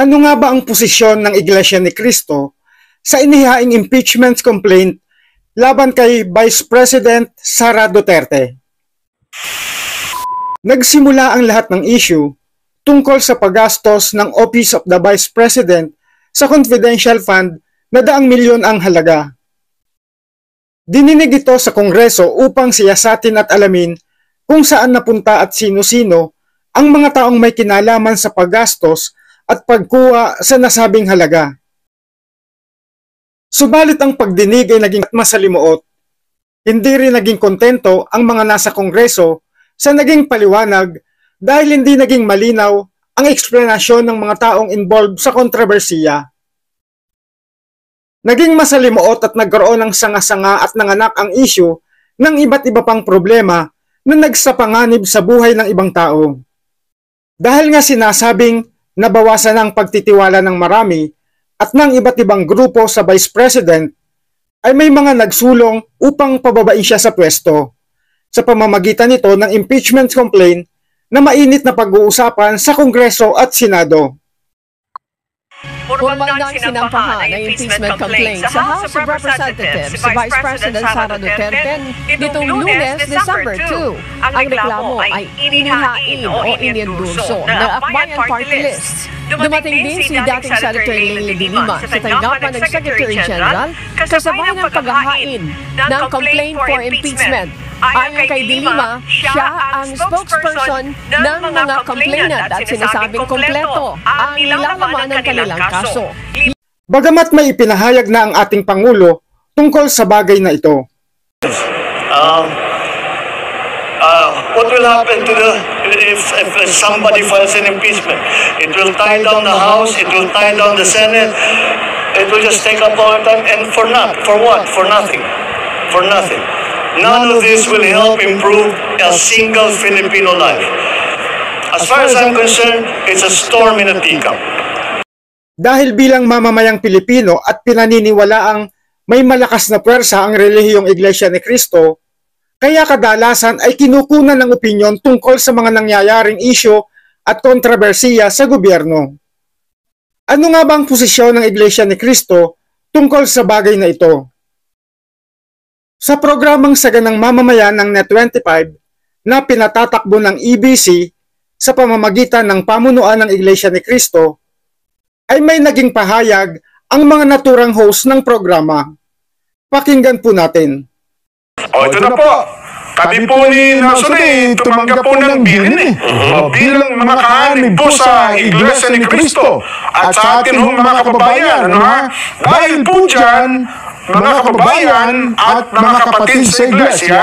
Ano nga ba ang posisyon ng Iglesia ni Cristo sa inihaing impeachment complaint laban kay Vice President Sara Duterte? Nagsimula ang lahat ng issue tungkol sa paggastos ng Office of the Vice President sa confidential fund na daang milyon ang halaga. Dininig ito sa Kongreso upang siyasatin at alamin kung saan napunta at sino-sino ang mga taong may kinalaman sa paggastos at pagkuha sa nasabing halaga. Subalit ang pagdinig ay naging masalimuot. Hindi rin naging kontento ang mga nasa Kongreso sa naging paliwanag dahil hindi naging malinaw ang eksplanasyon ng mga taong involved sa kontrobersiya. Naging masalimuot at nagkaroon ng sanga-sanga at nanganak ang issue ng iba't iba pang problema na nagsapanganib sa buhay ng ibang tao. Dahil nga sinasabing nabawasan ang pagtitiwala ng marami at ng iba't ibang grupo sa Vice President, ay may mga nagsulong upang pababain siya sa pwesto sa pamamagitan nito ng impeachment complaint na mainit na pag-uusapan sa Kongreso at Senado. Formal nang sinampahan ang impeachment complaint sa House of Representatives si Vice President Sara Duterte nitong Lunes, December 2. Ang reklamo ay inihain o inendurso ng Akbayan Party List. Dumating din si dating Senator Leila de Lima sa tanggapan ng Secretary General kasabay ng paghahain ng complaint for impeachment. Ayon kay de Lima, siya ang spokesperson ng mga complainant at sinasabing kompleto ang nilalaman ng kanilang kaso. Bagamat may ipinahayag na ang ating Pangulo tungkol sa bagay na ito. What will happen to if somebody files an impeachment? It will tie down the House, it will tie down the Senate, it will just take up all the time, and for what? For nothing. For nothing. None of this will help improve a single Filipino life. As far as I'm concerned, it's a storm in a teacup. Dahil bilang mamamayang Pilipino at pinaniniwalaang may malakas na puwersa ang relihiyong Iglesia ni Cristo, kaya kadalasan ay kinukunan ng opinyon tungkol sa mga nangyayaring isyu at kontrobersiya sa gobyerno. Ano nga ba ang posisyon ng Iglesia ni Cristo tungkol sa bagay na ito? Sa programang Saganang Mamamayan ng Net25 na pinatatakbo ng EBC sa pamamagitan ng pamunuan ng Iglesia ni Cristo, ay may naging pahayag ang mga naturang host ng programa. Pakinggan po natin. Ito na po. Kami po ni Nasuri, tumanggap po ng bilin bilang mga kaanib po sa Iglesia ni Cristo at sa atin hong mga kababayan. Dahil po dyan, mga kababayan at mga kapatid sa Iglesia,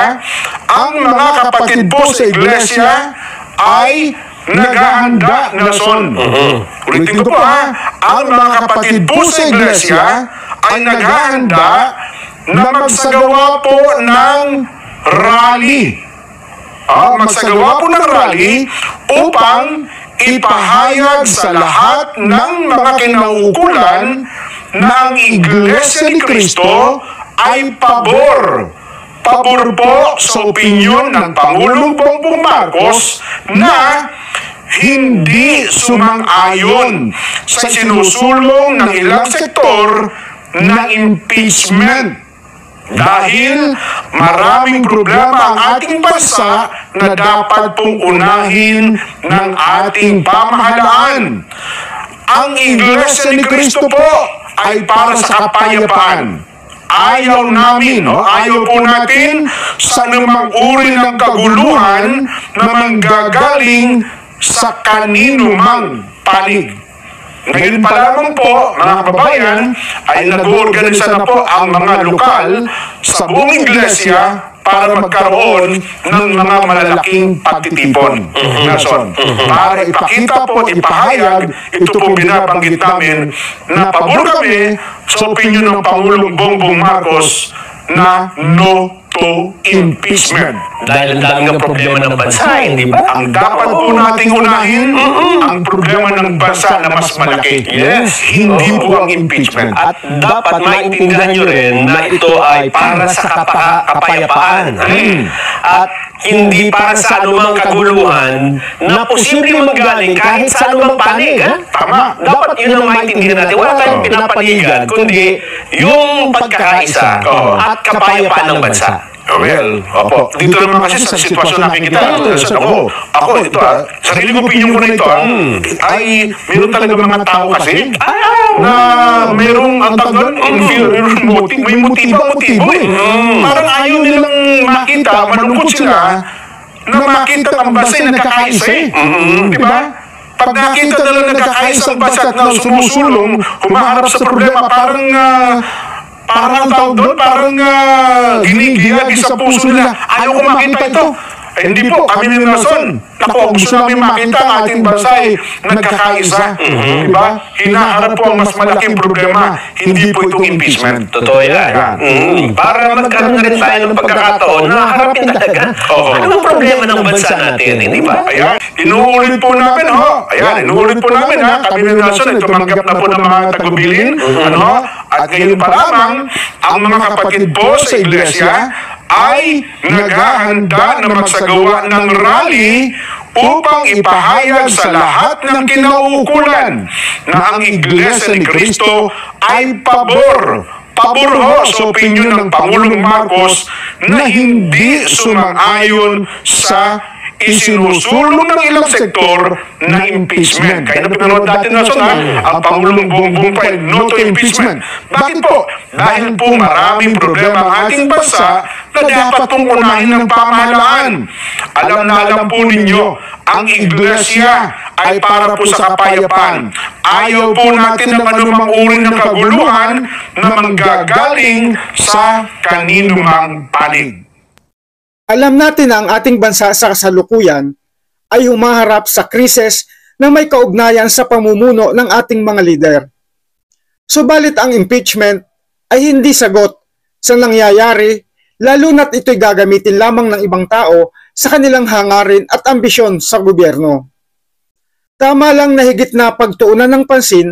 ang mga kapatid po sa Iglesia ay naghahanda na son. Ulitin ko po ang mga kapatid po sa Iglesia ay naghahanda na magsagawa po ng rally. Magsagawa po ng rally upang ipahayag sa lahat ng mga kinauukulan na ang Iglesia ni Cristo ay pabor po sa opinyon ng Pangulong Bongbong Marcos na hindi sumang-ayon sa sinusulong ng ilang sektor ng impeachment. Dahil maraming problema ang ating bansa na dapat pong unahin ng ating pamahalaan. Ang Iglesia ni Cristo po ay para sa kapayapaan. Ayaw namin, ayaw po natin sa anumang uri ng kaguluhan na manggagaling sa kanino mang panig. Ngayon pa lamang po, mga kababayan, ay nag-uorganisa na po ang mga lokal sa buong Iglesia para magkaroon ng mga malalaking pagtitipon. Para ipakita po, ipahayag, ito po binabanggit namin na pabor kami sa opinyon ng Pangulong Bongbong Marcos na no to impeachment. Dahil ang dami ng problema ng bansa, hindi ba? Ang dapat po nating unahin, ang problema ng bansa na mas malaki. Yes. Hindi po ang impeachment. At dapat maintindihan nyo rin na ito ay para sa kapayapaan. At hindi para sa anumang kaguluhan na posibleng manggaling kahit sa anumang panig. Tama. Dapat yun ang maintindihan natin. Wala tayong pinapanigan, kundi yung pagkakaisa at kapayapaan ng bansa. Well, opo. Dito naman kasi sa sitwasyon na nakikita. Ako, ito sariling opinion ko na ito ay meron talaga mga tao kasi na merong ang tagal, may motibo eh. Parang ayaw nilang makita, malungkot sila na makita ang bansa ay nagkakaisa eh. Di ba? Pag nakita nila nagkakaisa ang bansa at sumusulong, humaharap sa problema, parang ang tawag doon, parang ginigiyagi sa puso nila. Ayaw ko makita ito. Hindi po, kami ni Nelson. Naku, gusto namin makita ang ating bansa ay nagkakaisa. Diba? Hinaharap po ang mas malaking problema. Hindi po itong impeachment. Totoo yan. Para magkaroon na rin tayo ng pagkakataon na harapin talaga. Anong problema ng bansa natin, hindi ba? Ayan, inuulit po namin, inuulit po namin, Kami ni Nelson ay tumanggap na po ng mga tagubilin. At ngayon pa lamang, ang mga kapatid po sa iglesia ay naghahanda na magsagawa ng rally upang ipahayag sa lahat ng kinauukulan na ang Iglesia ni Cristo ay pabor sa opinyon ng Pangulong Marcos na hindi sumang-ayon sa isinusulong ng ilang sektor na impeachment. Kaya na pinanood natin na ang Pangulong Bongbong pa ay no to impeachment. Bakit po? Dahil po maraming problema ang ating bansa na dapat pong unahin ng pamahalaan. Alam po ninyo, ang iglesia ay para po sa kapayapaan. Ayaw po natin ng anumang uri ng kaguluhan na manggagaling sa kaninumang panig. Alam natin na ang ating bansa sa kasalukuyan ay humaharap sa krisis na may kaugnayan sa pamumuno ng ating mga lider. Subalit ang impeachment ay hindi sagot sa nangyayari, lalo na't ito'y gagamitin lamang ng ibang tao sa kanilang hangarin at ambisyon sa gobyerno. Tama lang na higit na pagtuunan ng pansin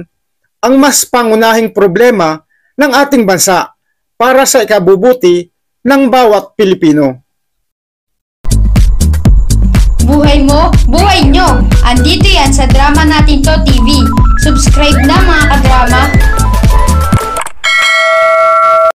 ang mas pangunahing problema ng ating bansa para sa ikabubuti ng bawat Pilipino. Buhay mo, buhay nyo! Andito yan sa Drama Natin To TV. Subscribe na mga kadrama!